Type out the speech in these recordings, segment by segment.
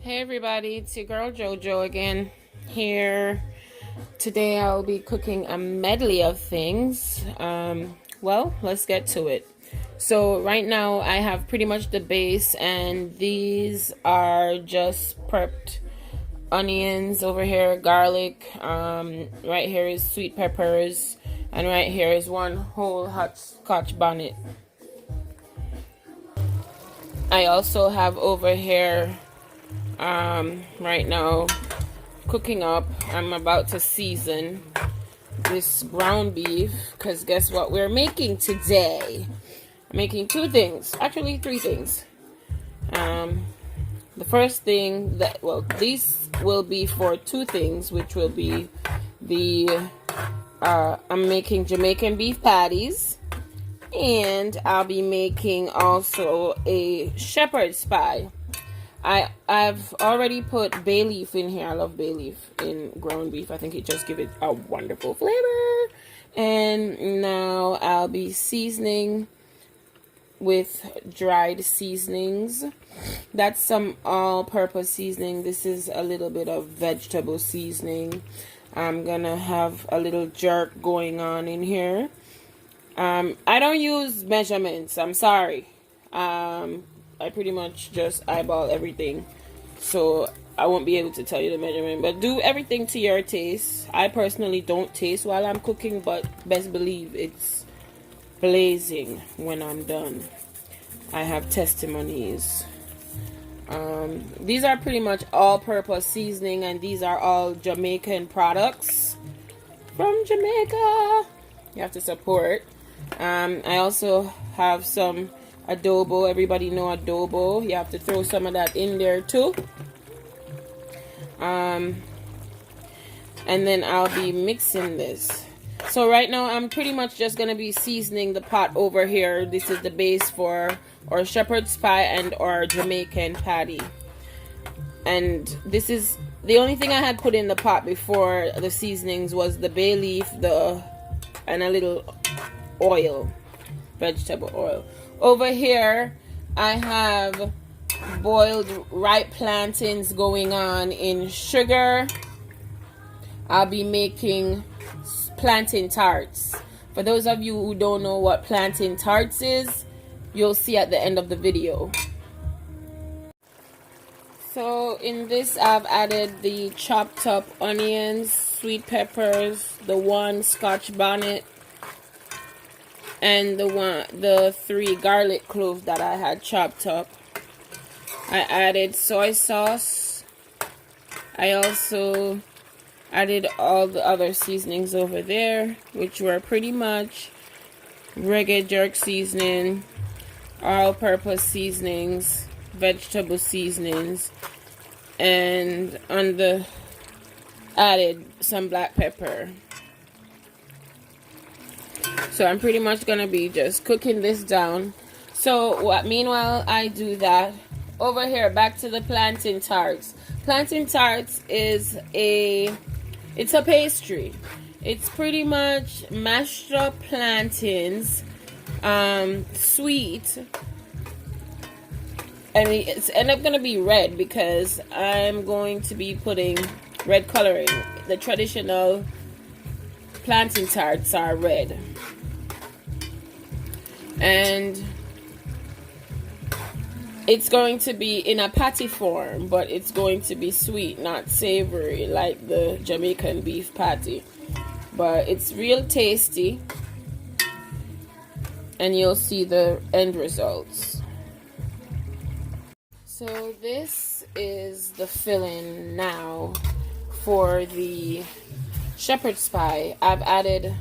Hey everybody, it's your girl JoJo again here. Today I'll be cooking a medley of things. Well, let's get to it. So right now I have pretty much the base, and these are just prepped onions over here, garlic, right here is sweet peppers, and right here is one whole hot scotch bonnet. I also have over here right now cooking up, I'm about to season this ground beef, because guess what we're making today? I'm making two things, actually three things. The first thing that, well, these will be for two things, which will be I'm making Jamaican beef patties, and I'll be making also a shepherd's pie. I've already put bay leaf in here. I love bay leaf in ground beef. I think it just gives it a wonderful flavor. And now I'll be seasoning with dried seasonings. That's some all-purpose seasoning. This is a little bit of vegetable seasoning. I'm gonna have a little jerk going on in here. I don't use measurements. I'm sorry. I pretty much just eyeball everything, so I won't be able to tell you the measurement, but do everything to your taste. I personally don't taste while I'm cooking, but best believe it's blazing when I'm done. I have testimonies. These are pretty much all-purpose seasoning, and these are all Jamaican products from Jamaica. You have to support. I also have some adobo. Everybody know adobo. You have to throw some of that in there too. And then I'll be mixing this. So right now I'm pretty much just gonna be seasoning the pot over here. This is the base for our shepherd's pie and our Jamaican patty. And this is the only thing I had put in the pot before the seasonings was the bay leaf, and a little oil, vegetable oil. Over here I have boiled ripe plantains going on in sugar. I'll be making plantain tarts. For those of you who don't know what plantain tarts is, you'll see at the end of the video. So in this I've added the chopped up onions, sweet peppers, the one scotch bonnet, and the 3 garlic cloves that I had chopped up. I added soy sauce. I also added all the other seasonings over there, which were pretty much reggae jerk seasoning, all-purpose seasonings, vegetable seasonings, and added some black pepper. So I'm pretty much gonna be just cooking this down. So meanwhile I do that, over here back to the plantain tarts. Plantain tarts is it's a pastry. It's pretty much mashed up plantains, sweet, and it's ended up gonna be red because I'm going to be putting red coloring. The traditional plantain tarts are red, and it's going to be in a patty form, but it's going to be sweet, not savory like the Jamaican beef patty. But it's real tasty, and you'll see the end results. So this is the filling now for the shepherd's pie. I've added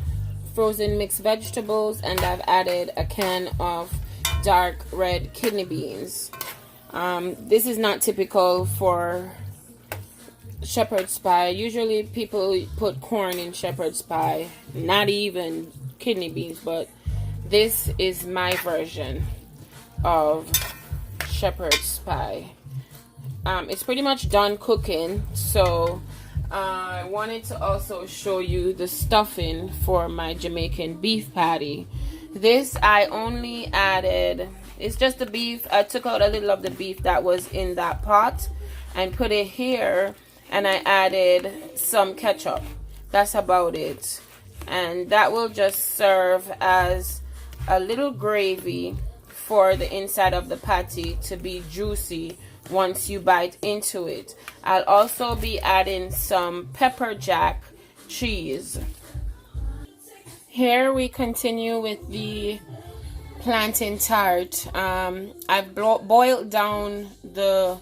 frozen mixed vegetables, and I've added a can of dark red kidney beans. This is not typical for shepherd's pie. Usually people put corn in shepherd's pie, not even kidney beans, but this is my version of shepherd's pie. It's pretty much done cooking, so I wanted to also show you the stuffing for my Jamaican beef patty. This I only added It's just the beef. I took out a little of the beef that was in that pot and put it here, and I added some ketchup. That's about it. And that will just serve as a little gravy for the inside of the patty to be juicy once you bite into it. I'll also be adding some pepper jack cheese. Here we continue with the plantain tart. I've boiled down the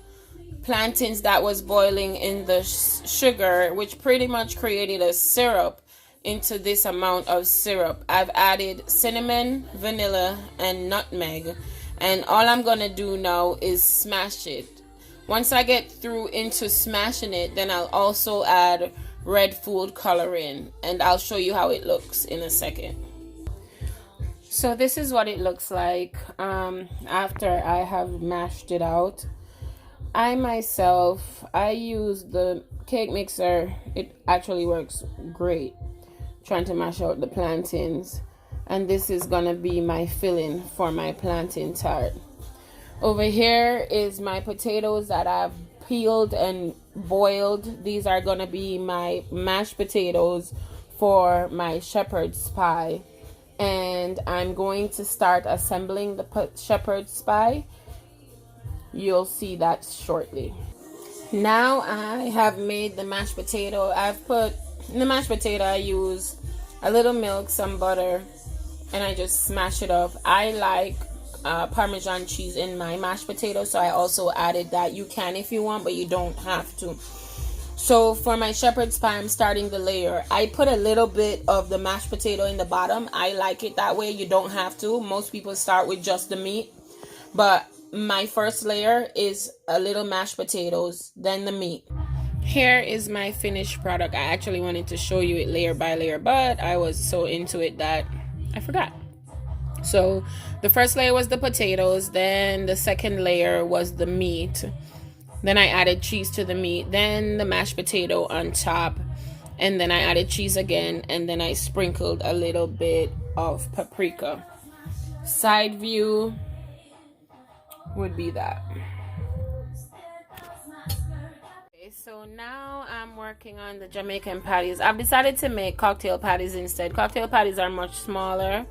plantains that was boiling in the sugar, which pretty much created a syrup into this amount of syrup. I've added cinnamon, vanilla, and nutmeg, and all I'm gonna do now is smash it. Once I get through into smashing it, then I'll also add red food coloring, and I'll show you how it looks in a second. So this is what it looks like after I have mashed it out. I use the cake mixer. It actually works great trying to mash out the plantains, and this is gonna be my filling for my plantain tart. Over here is my potatoes that I've peeled and boiled. These are gonna be my mashed potatoes for my shepherd's pie, and I'm going to start assembling the shepherd's pie. You'll see that shortly. Now I have made the mashed potato. In the mashed potato, I use a little milk, some butter, and I just smash it up. I like Parmesan cheese in my mashed potato, so I also added that. You can if you want, but you don't have to. So for my shepherd's pie, I'm starting the layer. I put a little bit of the mashed potato in the bottom. I like it that way. You don't have to. Most people start with just the meat, but my first layer is a little mashed potatoes, then the meat. Here is my finished product. I actually wanted to show you it layer by layer, but I was so into it that I forgot. So the first layer was the potatoes, then the second layer was the meat, then I added cheese to the meat, then the mashed potato on top, and then I added cheese again, and then I sprinkled a little bit of paprika. Side view would be that. Okay, so now I'm working on the Jamaican patties. I've decided to make cocktail patties instead. Cocktail patties are much smaller,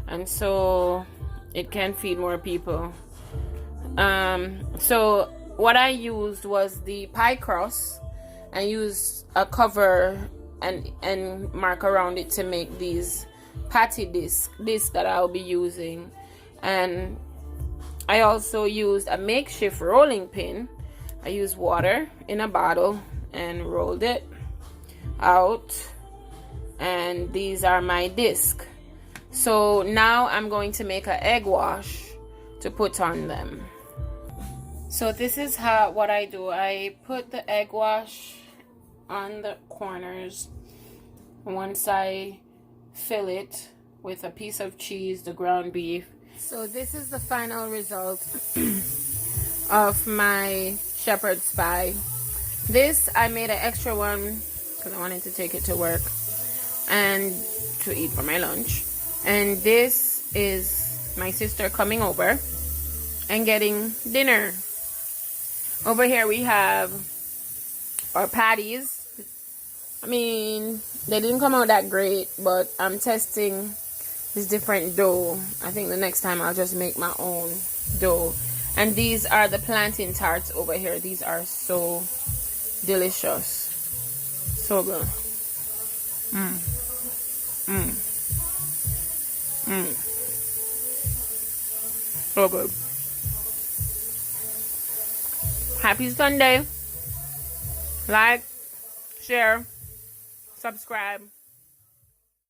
and so it can feed more people. So what I used was the pie crust. I used a cover and mark around it to make these patty discs that I'll be using. And I also used a makeshift rolling pin. I used water in a bottle and rolled it out, and these are my discs. So now I'm going to make an egg wash to put on them. So this is what I do. I put the egg wash on the corners. Once I fill it with a piece of cheese, the ground beef. So this is the final result of my shepherd's pie. This, I made an extra one because I wanted to take it to work and to eat for my lunch. And this is my sister coming over and getting dinner. Over here we have our patties. I mean, they didn't come out that great, but I'm testing this different dough. I think the next time I'll just make my own dough. And these are the plantain tarts over here. These are so delicious. So good. So good. Happy Sunday. Like, share, subscribe.